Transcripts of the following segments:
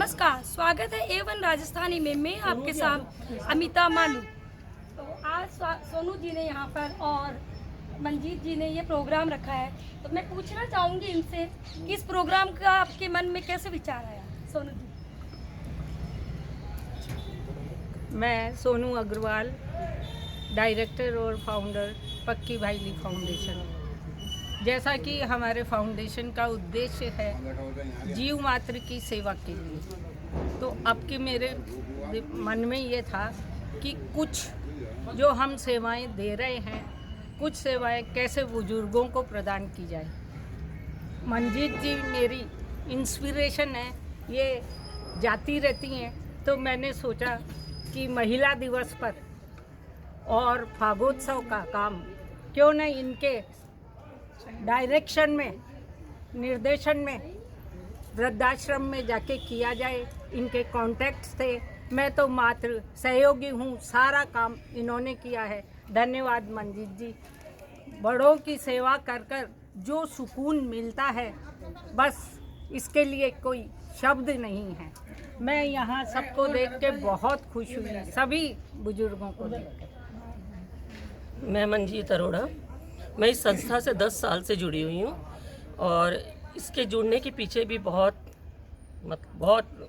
नमस्कार, स्वागत है A1 राजस्थानी में। मैं आपके साथ अमिता मानू। तो आज सोनू जी ने यहाँ पर और मंजीत जी ने ये प्रोग्राम रखा है, तो मैं पूछना चाहूँगी इनसे कि इस प्रोग्राम का आपके मन में कैसे विचार आया। सोनू जी। मैं सोनू अग्रवाल, डायरेक्टर और फाउंडर पक्की भाईली फाउंडेशन। जैसा कि हमारे फाउंडेशन का उद्देश्य है जीव मात्र की सेवा के लिए, तो अब कि मेरे मन में ये था कि कुछ जो हम सेवाएं दे रहे हैं, कुछ सेवाएं कैसे बुजुर्गों को प्रदान की जाए। मंजीत जी मेरी इंस्पिरेशन है, ये जाती रहती हैं, तो मैंने सोचा कि महिला दिवस पर और फागोत्सव का काम क्यों न इनके डायरेक्शन में, निर्देशन में वृद्धाश्रम में जाके किया जाए। इनके कॉन्टैक्ट्स थे, मैं तो मात्र सहयोगी हूँ, सारा काम इन्होंने किया है। धन्यवाद मंजीत जी। बड़ों की सेवा कर कर जो सुकून मिलता है, बस इसके लिए कोई शब्द नहीं है। मैं यहाँ सबको देख के बहुत खुश हुई, सभी बुजुर्गों को देख के। मैं मंजीत अरोड़ा, मैं इस संस्था से 10 साल से जुड़ी हुई हूँ और इसके जुड़ने के पीछे भी बहुत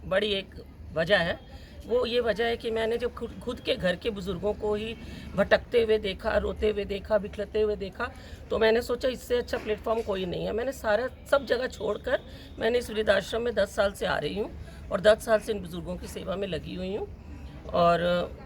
बड़ी एक वजह है। वो ये वजह है कि मैंने जब खुद के घर के बुज़ुर्गों को ही भटकते हुए देखा, रोते हुए देखा, बिखरते हुए देखा, तो मैंने सोचा इससे अच्छा प्लेटफॉर्म कोई नहीं है। मैंने सब जगह छोड़कर मैंने इस वृद्धाश्रम में 10 साल से आ रही हूँ और 10 साल से इन बुज़ुर्गों की सेवा में लगी हुई हूँ और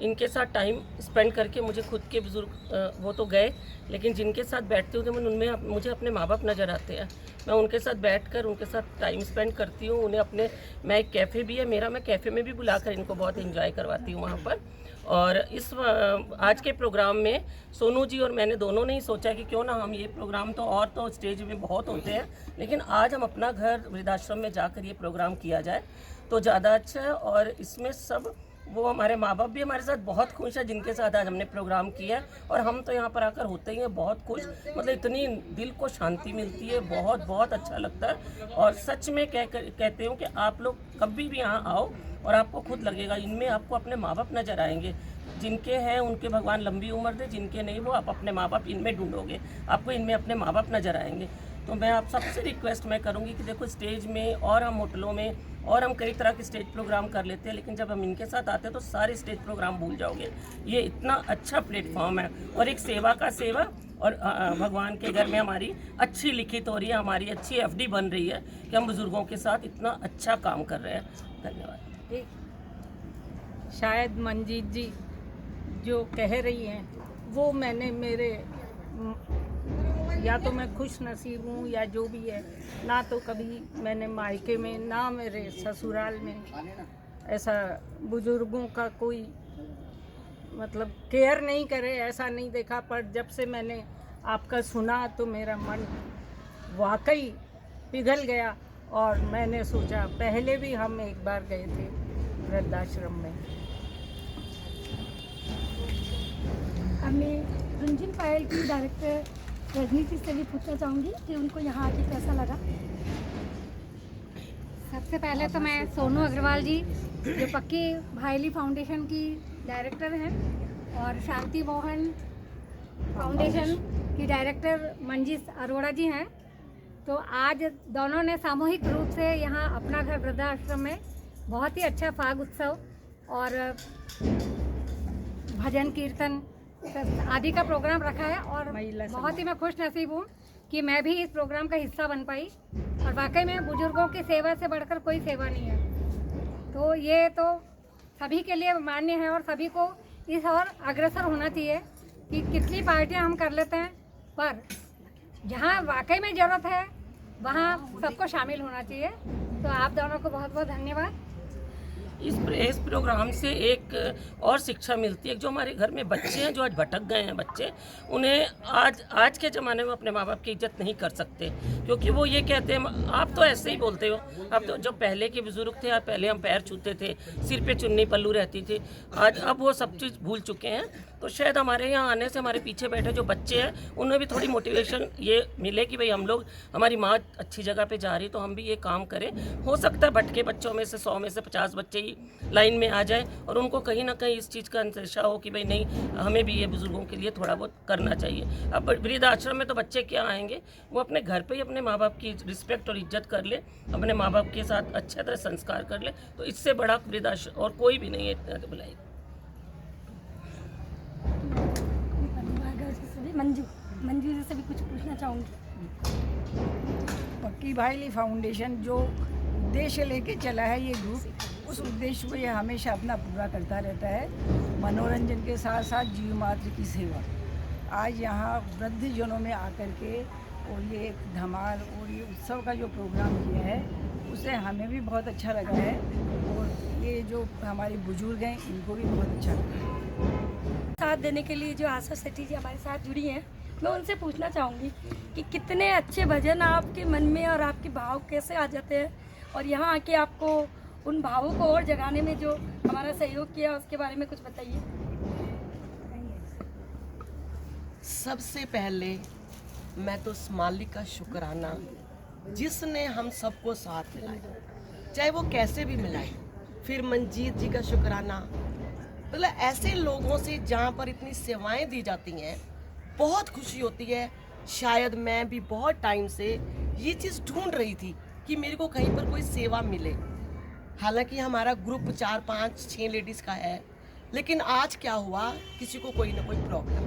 इनके साथ टाइम स्पेंड करके मुझे खुद के बुज़ुर्ग वो तो गए, लेकिन जिनके साथ बैठती हूँ तो उनमें मुझे अपने माँ बाप नज़र आते हैं। मैं उनके साथ बैठकर उनके साथ टाइम स्पेंड करती हूँ। उन्हें मैं एक कैफ़े भी है मेरा, मैं कैफ़े में भी बुलाकर इनको बहुत एंजॉय करवाती हूँ वहाँ पर। और आज के प्रोग्राम में सोनू जी और मैंने दोनों ने ही सोचा कि क्यों ना हम ये प्रोग्राम तो स्टेज में बहुत होते हैं, लेकिन आज हम अपना घर वृद्धाश्रम में जाकर ये प्रोग्राम किया जाए तो ज़्यादा अच्छा है। और इसमें सब वो हमारे माँ बाप भी हमारे साथ बहुत खुश है जिनके साथ आज हमने प्रोग्राम किया है, और हम तो यहाँ पर आकर होते ही हैं बहुत खुश। मतलब इतनी दिल को शांति मिलती है, बहुत अच्छा लगता है। और सच में कहते हूँ कि आप लोग कभी भी यहाँ आओ और आपको खुद लगेगा इनमें आपको अपने माँ बाप नज़र आएंगे। जिनके हैं उनके भगवान लंबी उम्र दे, जिनके नहीं वो आप अपने माँ बाप इनमें ढूंढोगे, आपको इनमें अपने माँ बाप नज़र आएंगे। तो मैं आप सबसे रिक्वेस्ट मैं करूँगी कि देखो स्टेज में और हम होटलों में और हम कई तरह के स्टेज प्रोग्राम कर लेते हैं, लेकिन जब हम इनके साथ आते हैं तो सारे स्टेज प्रोग्राम भूल जाओगे। ये इतना अच्छा प्लेटफॉर्म है और एक सेवा का सेवा, और भगवान के घर में हमारी अच्छी लिखित हो रही है, हमारी अच्छी एफडी बन रही है कि हम बुज़ुर्गों के साथ इतना अच्छा काम कर रहे हैं। धन्यवाद। शायद मंजीत जी जो कह रही हैं वो मैंने मेरे या तो मैं खुश नसीब हूँ या जो भी है, ना तो कभी मैंने मायके में ना मेरे ससुराल में ऐसा बुजुर्गों का कोई मतलब केयर नहीं करे ऐसा नहीं देखा। पर जब से मैंने आपका सुना तो मेरा मन वाकई पिघल गया और मैंने सोचा, पहले भी हम एक बार गए थे वृद्धाश्रम में। हमें रंजिन पायल की डायरेक्टर रजनी जी से भी पूछना चाहूँगी कि उनको यहाँ आके कैसा लगा। सबसे पहले तो मैं सोनू अग्रवाल जी जो पक्की भाईली फाउंडेशन की डायरेक्टर हैं और शांति मोहन फाउंडेशन की डायरेक्टर मंजीत अरोड़ा जी हैं, तो आज दोनों ने सामूहिक रूप से यहाँ अपना घर वृद्धाश्रम में बहुत ही अच्छा फाग उत्सव और भजन कीर्तन आदि का प्रोग्राम रखा है और बहुत ही मैं खुश नसीब हूँ कि मैं भी इस प्रोग्राम का हिस्सा बन पाई। और वाकई में बुजुर्गों की सेवा से बढ़कर कोई सेवा नहीं है, तो ये तो सभी के लिए मान्य है और सभी को इस और अग्रसर होना चाहिए कि कितनी पार्टियां हम कर लेते हैं, पर जहाँ वाकई में ज़रूरत है वहाँ सबको शामिल होना चाहिए। तो आप दोनों को बहुत बहुत धन्यवाद। इस प्रोग्राम से एक और शिक्षा मिलती है। जो हमारे घर में बच्चे हैं जो आज भटक गए हैं बच्चे, उन्हें आज के ज़माने में अपने माँ बाप की इज्जत नहीं कर सकते, क्योंकि वो ये कहते हैं आप तो ऐसे ही बोलते हो। अब तो जो पहले के बुज़ुर्ग थे, पहले हम पैर छूते थे, सिर पे चुन्नी पल्लू रहती थी, आज अब वो सब चीज़ भूल चुके हैं। तो शायद हमारे यहाँ आने से हमारे पीछे बैठे जो बच्चे हैं उन्हें भी थोड़ी मोटिवेशन ये मिले कि भाई हम लोग, हमारी माँ अच्छी जगह पे जा रही तो हम भी ये काम करें। हो सकता है भटके बच्चों में से 100 में से 50 बच्चे ही लाइन में आ जाए और उनको कहीं ना कहीं इस चीज़ का अंदेशा हो कि भाई नहीं, हमें भी ये बुज़ुर्गों के लिए थोड़ा बहुत करना चाहिए। अब वृद्धाश्रम में तो बच्चे क्या आएंगे, वो अपने घर पे ही अपने माँ बाप की रिस्पेक्ट और इज्जत कर ले, अपने माँ बाप के साथ अच्छे तरह संस्कार कर ले, तो इससे बड़ा वृद्धाश्रम और कोई भी नहीं है बुलाई। मंजू जी से भी कुछ पूछना चाहूँगी। पक्की भाईली फाउंडेशन जो उद्देश्य लेके चला है ये ग्रुप, उस उद्देश्य को ये हमेशा अपना पूरा करता रहता है। मनोरंजन के साथ साथ जीव मात्र की सेवा। आज यहाँ वृद्धजनों में आकर के और ये धमाल और ये उत्सव का जो प्रोग्राम किया है उससे हमें भी बहुत अच्छा लगा है और ये जो हमारे बुजुर्ग हैं इनको भी बहुत अच्छा लगा है। साथ देने के लिए जो आशा सेठी जी हमारे साथ जुड़ी हैं, मैं उनसे पूछना चाहूँगी कि कितने अच्छे भजन आपके मन में और आपके भाव कैसे आ जाते हैं, और यहाँ आके आपको उन भावों को और जगाने में जो हमारा सहयोग किया उसके बारे में कुछ बताइए। सबसे पहले मैं तो उस मालिक का शुक्राना जिसने हम सबको साथ मिलाया, चाहे वो कैसे भी मिलाए। फिर मंजीत जी का शुक्राना, मतलब ऐसे लोगों से जहाँ पर इतनी सेवाएं दी जाती हैं बहुत खुशी होती है। शायद मैं भी बहुत टाइम से ये चीज़ ढूंढ रही थी कि मेरे को कहीं पर कोई सेवा मिले। हालांकि हमारा ग्रुप 4, 5, 6 लेडीज़ का है, लेकिन आज क्या हुआ, किसी को कोई ना कोई प्रॉब्लम,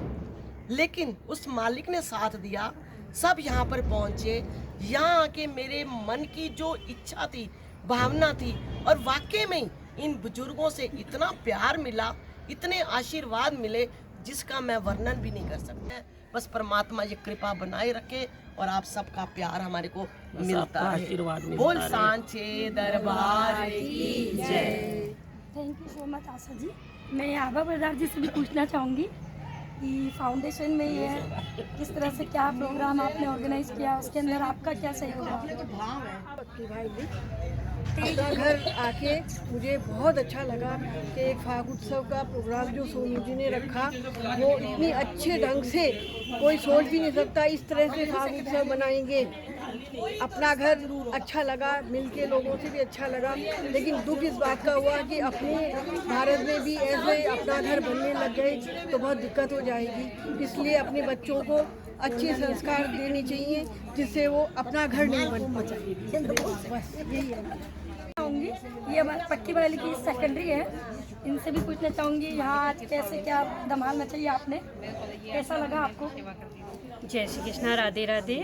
लेकिन उस मालिक ने साथ दिया। सब यहाँ पर पहुँचे, यहाँ आके मेरे मन की जो इच्छा थी, भावना थी, और वाकई में इन बुजुर्गों से इतना प्यार मिला, इतने आशीर्वाद मिले जिसका मैं वर्णन भी नहीं कर सकता। बस परमात्मा ये कृपा बनाए रखे और आप सबका प्यार हमारे को मिलता है। आशीर्वाद बोल सांचे दरबार की जय। Thank you so much Asha ji. मैं आभा बरदार जी से भी पूछना चाहूँगी कि फाउंडेशन में ये किस तरह से क्या प्रोग्राम आपने ऑर्गेनाइज किया, उसके अंदर आपका क्या सहयोग है। अपना घर आके मुझे बहुत अच्छा लगा कि एक फाग उत्सव का प्रोग्राम जो सोनू जी ने रखा वो इतनी अच्छे ढंग से कोई सोच भी नहीं सकता इस तरह से फाग उत्सव बनाएंगे। अपना घर अच्छा लगा, मिलके लोगों से भी अच्छा लगा, लेकिन दुख इस बात का हुआ कि अपने भारत में भी ऐसे अपना घर बनने लग गए तो बहुत दिक्कत हो जाएगी। इसलिए अपने बच्चों को अच्छे संस्कार देने चाहिए जिससे वो अपना घर नहीं बन पाए। बस यही है। चाहूँगी ये हमारी पक्की वाली की सेकेंडरी है, इनसे भी पूछना चाहूँगी यहाँ आज कैसे क्या धमाल मचाई आपने, कैसा लगा आपको। जय श्री कृष्णा, राधे राधे।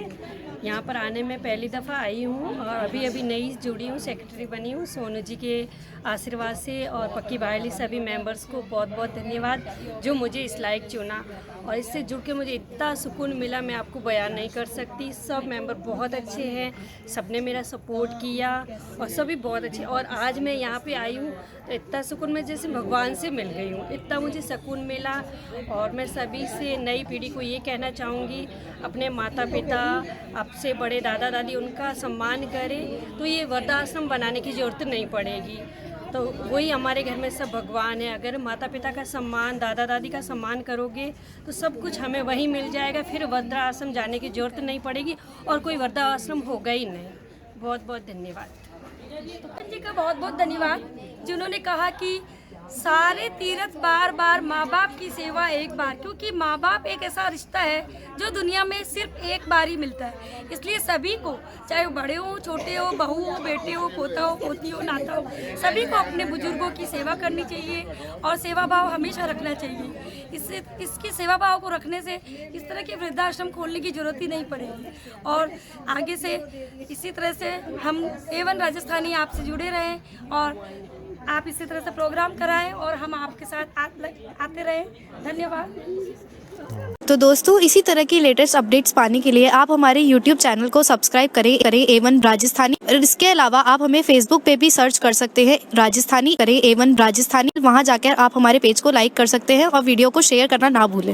यहाँ पर आने में पहली दफ़ा आई हूँ और अभी अभी नई जुड़ी हूँ, सेक्रेटरी बनी हूँ। सोनू जी के आशीर्वाद से और पक्की भाईली सभी मेंबर्स को बहुत बहुत धन्यवाद जो मुझे इस लायक चुना, और इससे जुड़ के मुझे इतना सुकून मिला मैं आपको बयान नहीं कर सकती। सब मेंबर बहुत अच्छे हैं, सबने मेरा सपोर्ट किया और सभी बहुत अच्छे। और आज मैं यहाँ पे आई हूँ तो इतना सुकून मैं जैसे भगवान से मिल गई हूँ, इतना मुझे सुकून मिला। और मैं सभी से नई पीढ़ी को ये कहना चाहूँगी, अपने माता पिता, आपसे बड़े दादा दादी, उनका सम्मान करें तो ये वृद्धाश्रम बनाने की ज़रूरत नहीं पड़ेगी। तो वही हमारे घर में सब भगवान है। अगर माता पिता का सम्मान, दादा दादी का सम्मान करोगे तो सब कुछ हमें वहीं मिल जाएगा, फिर वृद्धाश्रम जाने की ज़रूरत नहीं पड़ेगी और कोई वृद्धाश्रम होगा ही नहीं। बहुत बहुत धन्यवाद जी का, बहुत बहुत धन्यवाद जिन्होंने कहा कि सारे तीर्थ बार बार माँ बाप की सेवा एक बार, क्योंकि माँ बाप एक ऐसा रिश्ता है जो दुनिया में सिर्फ एक बार ही मिलता है। इसलिए सभी को, चाहे वो बड़े हो, छोटे हो, बहू हो, बेटे हो, पोता हो, पोती हो, नाता हो, सभी को अपने बुजुर्गों की सेवा करनी चाहिए और सेवा भाव हमेशा रखना चाहिए। इसकी सेवा भाव को रखने से इस तरह के वृद्धाश्रम खोलने की जरूरत ही नहीं पड़ेगी। और आगे से इसी तरह से हम A1 राजस्थानी आपसे जुड़े रहें और आप इसी तरह से प्रोग्राम कराएं और हम आपके साथ आते रहें। धन्यवाद। तो दोस्तों, इसी तरह की लेटेस्ट अपडेट्स पाने के लिए आप हमारे YouTube चैनल को सब्सक्राइब करें A1 राजस्थानी। और इसके अलावा आप हमें Facebook पे भी सर्च कर सकते हैं राजस्थानी, करें A1 राजस्थानी। वहां जाकर आप हमारे पेज को लाइक कर सकते हैं और वीडियो को शेयर करना ना भूलें।